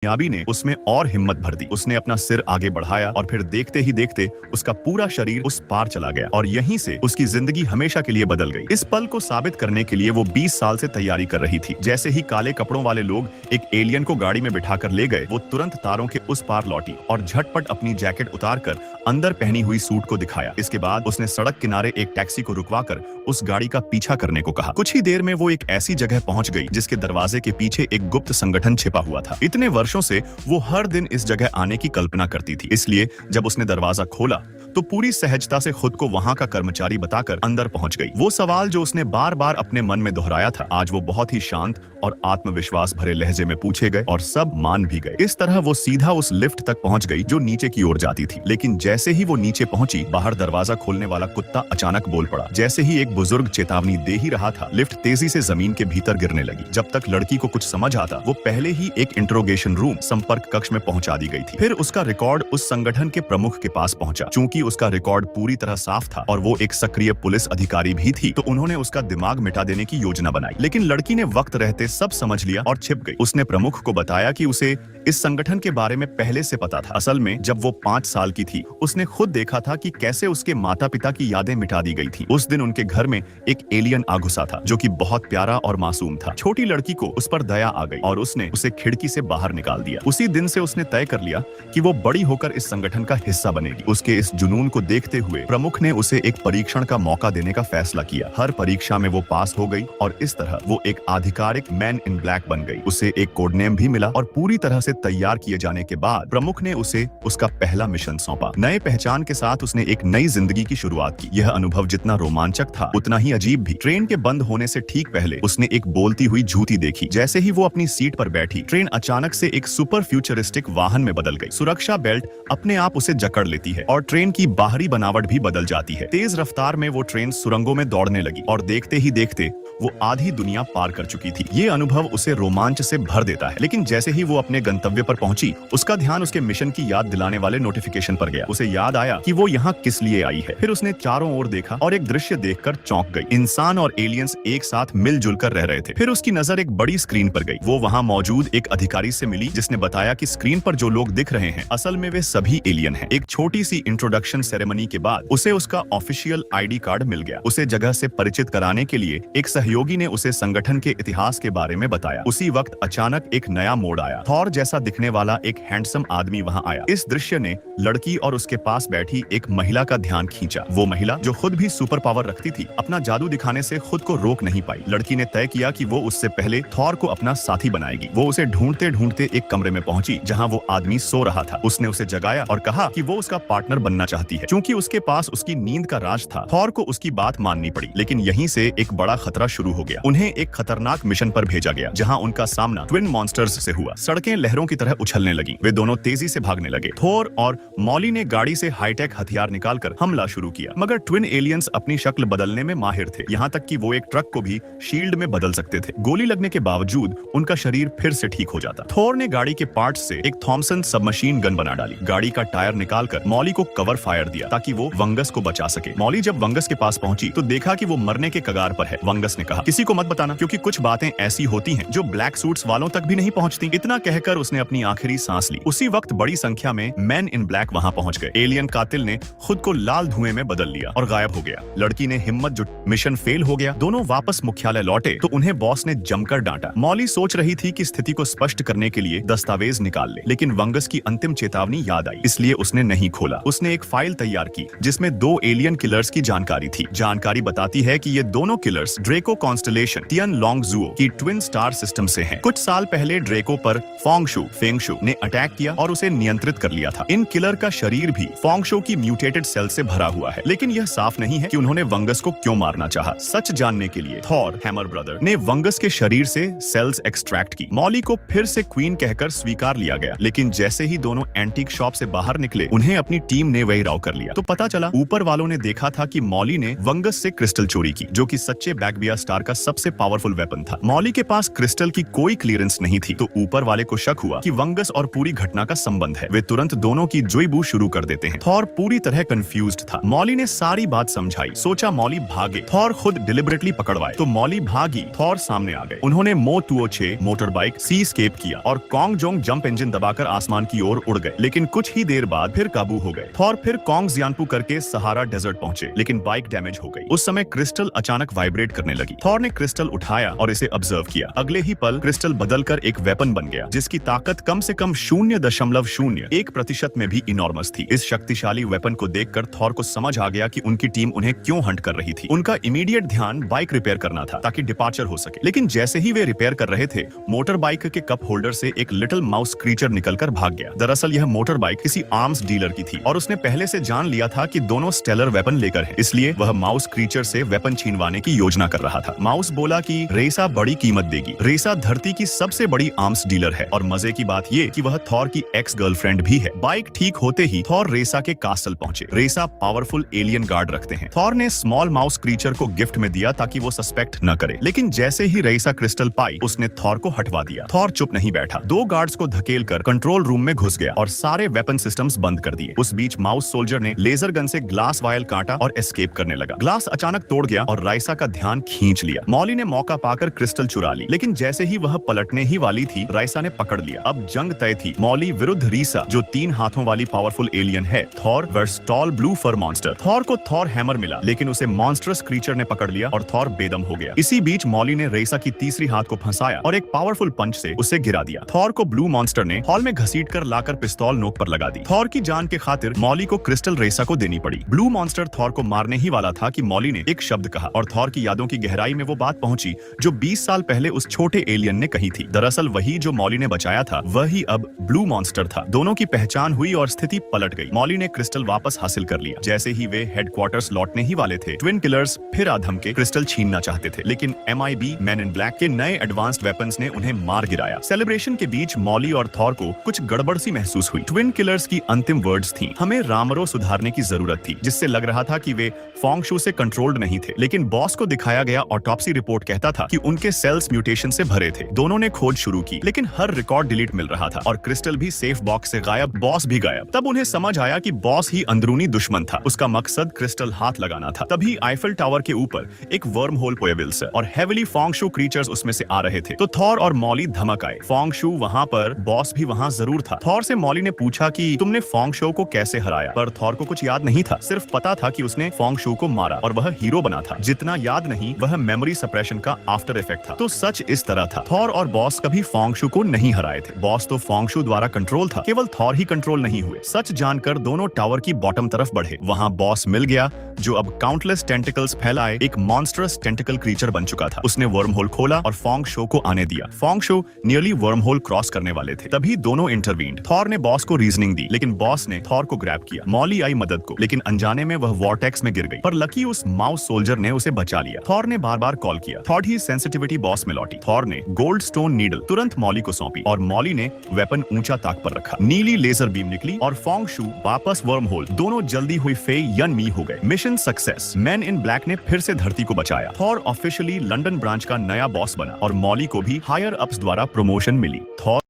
कामयाबी ने उसमें और हिम्मत भर दी। उसने अपना सिर आगे बढ़ाया और फिर देखते ही देखते उसका पूरा शरीर उस पार चला गया और यहीं से उसकी जिंदगी हमेशा के लिए बदल गई। इस पल को साबित करने के लिए वो 20 साल से तैयारी कर रही थी। जैसे ही काले कपड़ों वाले लोग एक एलियन को गाड़ी में बिठाकर ले गए, वो तुरंत तारों के उस पार लौटी और झटपट अपनी जैकेट उतारकर अंदर पहनी हुई सूट को दिखाया। इसके बाद उसने सड़क किनारे एक टैक्सी को रुकवाकर उस गाड़ी का पीछा करने को कहा। कुछ ही देर में वो एक ऐसी जगह पहुंच गई जिसके दरवाजे के पीछे एक गुप्त संगठन छिपा हुआ था। इतने वर्षों से वो हर दिन इस जगह आने की कल्पना करती थी, इसलिए जब उसने दरवाजा खोला तो पूरी सहजता से खुद को वहां का कर्मचारी बताकर अंदर पहुंच गई। वो सवाल जो उसने बार बार अपने मन में दोहराया था, आज वो बहुत ही शांत और आत्मविश्वास भरे लहजे में पूछे गए और सब मान भी गए। इस तरह वो सीधा उस लिफ्ट तक पहुंच गई जो नीचे की ओर जाती थी। लेकिन जैसे ही वो नीचे पहुंची, बाहर दरवाजा खोलने वाला कुत्ता अचानक बोल पड़ा। जैसे ही एक बुजुर्ग चेतावनी दे ही रहा था, लिफ्ट तेजी से जमीन के भीतर गिरने लगी। जब तक लड़की को कुछ समझ आता, वो पहले ही एक इंट्रोगेशन रूम संपर्क कक्ष में पहुंचा दी गई थी। फिर उसका रिकॉर्ड उस संगठन के प्रमुख के पास पहुंचा। चूंकि उसका रिकॉर्ड पूरी तरह साफ था और वो एक सक्रिय पुलिस अधिकारी भी थी, तो उन्होंने उसका दिमाग मिटा देने की योजना बनाई। लेकिन लड़की ने वक्त रहते सब समझ लिया और छिप गई। उसने प्रमुख को बताया कि उसे इस संगठन के बारे में पहले से पता था। असल में जब वो 5 साल की थी, उसने खुद देखा था कि कैसे उसके माता पिता की यादें मिटा दी गई थी। उस दिन उनके घर में एक एलियन आ घुसा था जो कि बहुत प्यारा और मासूम था। छोटी लड़की को उस पर दया आ गई और उसने उसे खिड़की से बाहर निकाल दिया। उसी दिन से उसने तय कर लिया कि वो बड़ी होकर इस संगठन का हिस्सा बनेगी। उसके इस जुनून को देखते हुए प्रमुख ने उसे एक परीक्षण का मौका देने का फैसला किया। हर परीक्षा में वो पास हो गई और इस तरह वो एक आधिकारिक मैन इन ब्लैक बन गई। उसे एक कोड नेम भी मिला और पूरी तरह से तैयार किए जाने के बाद प्रमुख ने उसे उसका पहला मिशन सौंपा। नए पहचान के साथ उसने एक नई जिंदगी की शुरुआत की। यह अनुभव जितना रोमांचक था, उतना ही अजीब भी। ट्रेन के बंद होने से ठीक पहले उसने एक बोलती हुई जूती देखी। जैसे ही वो अपनी सीट पर बैठी, ट्रेन अचानक से एक सुपर फ्यूचरिस्टिक वाहन में बदल गई। सुरक्षा बेल्ट अपने आप उसे जकड़ लेती है और ट्रेन की बाहरी बनावट भी बदल जाती है। तेज रफ्तार में वो ट्रेन सुरंगों में दौड़ने लगी और देखते ही देखते वो आधी दुनिया पार कर चुकी थी। ये अनुभव उसे रोमांच से भर देता है। लेकिन जैसे ही वो अपने गंतव्य पर पहुंची, उसका ध्यान उसके मिशन की याद दिलाने वाले नोटिफिकेशन पर गया। उसे याद आया कि वो यहाँ किस लिए आई है। फिर उसने चारों ओर देखा और एक दृश्य देखकर चौंक गई। इंसान और एलियंस एक साथ मिलजुल कर रह रहे थे। फिर उसकी नजर एक बड़ी स्क्रीन पर गई। वो वहाँ मौजूद एक अधिकारी से मिली जिसने बताया कि स्क्रीन पर जो लोग दिख रहे हैं, असल में वे सभी एलियन हैं। एक छोटी सी इंट्रोडक्शन सेरेमनी के बाद उसे उसका ऑफिशियल आईडी कार्ड मिल गया। उसे जगह से परिचित कराने के लिए एक सहयोगी ने उसे संगठन के इतिहास के बारे में बताया। उसी वक्त अचानक एक नया मोड़ आया। थॉर जैसा दिखने वाला एक हैंडसम आदमी वहां आया। इस दृश्य ने लड़की और उसके पास बैठी एक महिला का ध्यान खींचा। वो महिला जो खुद भी सुपर पावर रखती थी, अपना जादू दिखाने से खुद को रोक नहीं पाई। लड़की ने तय किया कि वो उससे पहले थॉर को अपना साथी बनाएगी। वो उसे ढूंढते ढूंढते एक कमरे में पहुंची जहां वो आदमी सो रहा था। उसने उसे जगाया और कहा कि वो उसका पार्टनर बनना चाहती है। क्योंकि उसके पास उसकी नींद का राज था, थॉर को उसकी बात माननी पड़ी। लेकिन यहीं से एक बड़ा खतरा शुरू हो गया। उन्हें एक खतरनाक मिशन पर भेजा गया जहां उनका सामना ट्विन मॉन्स्टर्स से हुआ। सड़कें लहरों की तरह उछलने लगी। वे दोनों तेजी से भागने लगे। थोर और मॉली ने गाड़ी से हाईटेक हथियार निकालकर हमला शुरू किया, मगर ट्विन एलियंस अपनी शक्ल बदलने में माहिर थे। यहाँ तक कि वो एक ट्रक को भी शील्ड में बदल सकते थे। गोली लगने के बावजूद उनका शरीर फिर से ठीक हो जाता। थोर ने गाड़ी के पार्ट्स से एक थॉमसन सबमशीन गन बना डाली। गाड़ी का टायर निकालकर मॉली को कवर फायर दिया ताकि वो वंगस को बचा सके। मॉली जब वंगस के पास पहुंची तो देखा कि वो मरने के कगार पर है। वंगस ने कहा, किसी को मत बताना, क्योंकि कुछ बातें ऐसी होती हैं जो ब्लैक सूट्स वालों तक भी नहीं पहुंचती। इतना कहकर उसने अपनी आखिरी सांस ली। उसी वक्त बड़ी संख्या में मैन इन ब्लैक वहां पहुंच गए। एलियन कातिल ने खुद को लाल धुएं में बदल लिया और गायब हो गया। लड़की ने हिम्मत जुट, मिशन फेल हो गया। दोनों वापस मुख्यालय लौटे तो उन्हें बॉस ने जमकर डांटा। मॉली सोच रही थी कि स्थिति को स्पष्ट करने के लिए दस्तावेज निकाल ले, लेकिन वंगस की अंतिम चेतावनी याद आई, इसलिए उसने नहीं खोला। उसने एक फाइल तैयार की जिसमें 2 एलियन किलर्स की जानकारी थी। जानकारी बताती है कि ये दोनों किलर्स ड्रेको कॉन्स्टलेशन तियन लोंगजुओ की ट्विन स्टार सिस्टम से हैं। कुछ साल पहले ड्रेको पर फेंगशु ने अटैक किया और उसे नियंत्रित कर लिया था। इन किलर का शरीर भी फेंगशु की म्यूटेटेड सेल से भरा हुआ है, लेकिन यह साफ नहीं है कि उन्होंने वंगस को क्यों मारना चाहा। सच जानने के लिए थॉर हैमर ब्रदर ने वंगस के शरीर से सेल्स एक्सट्रैक्ट की। मॉली को फिर से क्वीन कहकर स्वीकार लिया गया, लेकिन जैसे ही दोनों एंटीक शॉप से बाहर निकले, उन्हें अपनी टीम ने वही घेराव कर लिया। तो पता चला ऊपर वालों ने देखा था कि मॉली ने वंगस से क्रिस्टल चोरी की, जो कि सच्चे बैकबिया स्टार का सबसे पावरफुल वेपन था। मॉली के पास क्रिस्टल की कोई क्लियरेंस नहीं थी, तो ऊपर वाले को शक हुआ कि वंगस और पूरी घटना का संबंध है। वे तुरंत दोनों की जुईबू शुरू कर देते हैं। थॉर पूरी तरह कंफ्यूज्ड था। मॉली ने सारी बात समझाई, सोचा मॉली भागे, थॉर खुद डिलिबरेटली पकड़वाए, तो मॉली भागी, थॉर सामने आ गए। उन्होंने मो 206 मोटर बाइक सी स्केप किया और कॉन्ग जोंग जंप इंजन दबाकर आसमान की ओर उड़ गए, लेकिन कुछ ही देर बाद फिर काबू हो गए। थॉर फिर कॉन्ग जियानपू करके सहारा डेजर्ट पहुंचे, लेकिन बाइक डैमेज हो गई। उस समय क्रिस्टल अचानक वाइब्रेट करने लगी। थॉर ने क्रिस्टल उठाया और इसे ऑब्जर्व किया। अगले ही पल क्रिस्टल बदलकर एक वेपन बन गया, जिसकी ताकत कम से कम 0.01% में भी इनॉर्मस थी। इस शक्तिशाली वेपन को देखकर थॉर को समझ आ गया कि उनकी टीम उन्हें क्यों हंट कर रही थी। उनका इमीडिएट ध्यान बाइक रिपेयर करना था ताकि डिपार्चर हो सके। लेकिन जैसे ही वे रिपेयर कर रहे थे, मोटर बाइक के कप होल्डर से एक लिटिल माउस क्रीचर निकलकर भाग गया। दरअसल यह मोटर बाइक किसी आर्म्स डीलर की थी और उसने पहले से जान लिया था कि दोनों स्टेलर वेपन लेकर हैं, इसलिए वह माउस क्रीचर से वेपन छीनवाने की योजना कर रहा था। माउस बोला कि रेसा बड़ी कीमत देगी। रेसा धरती की सबसे बड़ी आर्म्स डीलर है और मजे की बात ये कि वह थॉर की एक्स गर्लफ्रेंड भी है। बाइक ठीक होते ही थॉर रेसा के कास्टल पहुंचे। रेसा पावरफुल एलियन गार्ड रखते हैं। थॉर ने स्मॉल माउस क्रीचर को गिफ्ट में दिया ताकि वो सस्पेक्ट न करे, लेकिन जैसे ही रेसा क्रिस्टल पाई, उसने थॉर को हटवा दिया। थॉर चुप नहीं बैठा, 2 गार्ड्स को धकेलकर कंट्रोल रूम में घुस गया और सारे वेपन सिस्टम्स बंद कर दिए। उस बीच माउस सोल्जर ने लेजर गन से ग्लास वायल काटा और एस्केप करने लगा। ग्लास अचानक तोड़ गया और राइसा का ध्यान खींच लिया। मॉली ने मौका पाकर क्रिस्टल चुरा ली, लेकिन जैसे ही वह पलटने ही वाली थी, राइसा ने पकड़ लिया। अब जंग तय थी, मॉली विरुद्ध रीसा, जो 3 हाथों वाली पावरफुल एलियन है। थॉर वर्सेस टॉल ब्लू फर मॉन्स्टर। थॉर को थॉर हैमर मिला, लेकिन उसे मॉन्स्टरस क्रीचर ने पकड़ लिया और थॉर बेदम हो गया। इसी बीच मॉली ने रेसा की तीसरी हाथ को फंसाया और एक पावरफुल पंच से उसे गिरा दिया। थॉर को ब्लू मॉन्स्टर ने हॉल में घसीटकर लाकर पिस्तौल नोक पर लगा दी। थॉर की जान के खातिर मॉली को क्रिस्टल रेसा को देनी पड़ी। ब्लू मॉन्स्टर थॉर को मारने ही वाला था कि मॉली ने एक शब्द कहा और थॉर की यादों की गहराई में वो बात पहुंची जो 20 साल पहले उस छोटे एलियन ने कही थी। दरअसल वही जो मॉली ने बचाया था, वही अब ब्लू मॉन्स्टर था। दोनों की पहचान हुई और स्थिति पलट गई। मॉली ने क्रिस्टल वापस हासिल कर लिया। जैसे ही वे हेडक्वार्टर्स लौटने ही वाले थे, ट्विन किलर्स फिर आधम के क्रिस्टल छीनना चाहते थे, लेकिन MIB मैन इन ब्लैक के नए एडवांस्ड वेपन्स ने उन्हें मार गिराया। सेलिब्रेशन के बीच मॉली और थॉर को कुछ गड़बड़ सी महसूस हुई। ट्विन किलर्स की अंतिम वर्ड्स थी, हमें रामरो सुधारने की जरूरत थी, जिससे लग रहा था कि वे फोंगशू से कंट्रोल्ड नहीं थे। लेकिन बॉस को दिखाया गया ऑटोप्सी रिपोर्ट कहता था कि उनके सेल्स म्यूटेशन से भरे थे। दोनों ने खोज शुरू की, लेकिन हर रिकॉर्ड डिलीट मिल रहा था और क्रिस्टल भी सेफ बॉक्स से गायब, बॉस भी गायब। तब उन्हें समझ आया कि बॉस ही अंदरूनी दुश्मन था। उसका मकसद क्रिस्टल हाथ लगाना था। तभी आईफिल टावर के ऊपर एक वर्म होल पोएविल्स और हेविली फोंगशू क्रीचर्स उसमें से आ रहे थे, तो थॉर और मॉली धमक आए। फोंगशू वहां पर, बॉस भी वहां जरूर था। थॉर से मॉली ने पूछा कि तुमने फोंगशू को कैसे हराया, पर थॉर को कुछ याद नहीं था। सिर्फ पता था कि उसने फोंगशू को मारा और वह हीरो बना था। जितना याद नहीं, वह मेमोरी सप्रेशन का आफ्टर इफेक्ट था। तो सच इस तरह था, थॉर और बॉस कभी फोंगशू को नहीं हराए थे। बॉस तो फोंगशू द्वारा कंट्रोल था, केवल थॉर ही कंट्रोल नहीं हुए। सच जानकर दोनों टावर की बॉटम तरफ बढ़े। वहां बॉस मिल गया, जो अब काउंटलेस टेंटिकल्स फैलाए एक मॉन्स्टरस टेंटिकल क्रीचर बन चुका था। उसने वर्म होल खोला और फोंगशू को आने दिया। फोंगशू नियरली वर्म होल क्रॉस करने वाले थे, तभी दोनों इंटरवीन्ड। थॉर ने बॉस को रीजनिंग दी, लेकिन बॉस ने थॉर को ग्रैब किया। मॉली आई मदद को, लेकिन अनजाने में वह वॉर्टेक्स में गिर गई, पर लकी उस माउस सोल्जर ने उसे बचा लिया। थॉर ने बार बार कॉल किया। थॉर ही सेंसिटिविटी बॉस में लौटी। थॉर ने गोल्ड स्टोन नीडल तुरंत मॉली को सौंपी और मॉली ने वेपन ऊंचा ताक पर रखा। नीली लेजर बीम निकली और फोंगशू वापस वर्म होल। दोनों जल्दी हुई फे यन मी हो गए। Mission success. Man in black ने फिर से धरती को बचाया। थॉर ऑफिशियली लंदन ब्रांच का नया बॉस बना और मॉली को भी हायर अप्स द्वारा प्रमोशन मिली। थॉर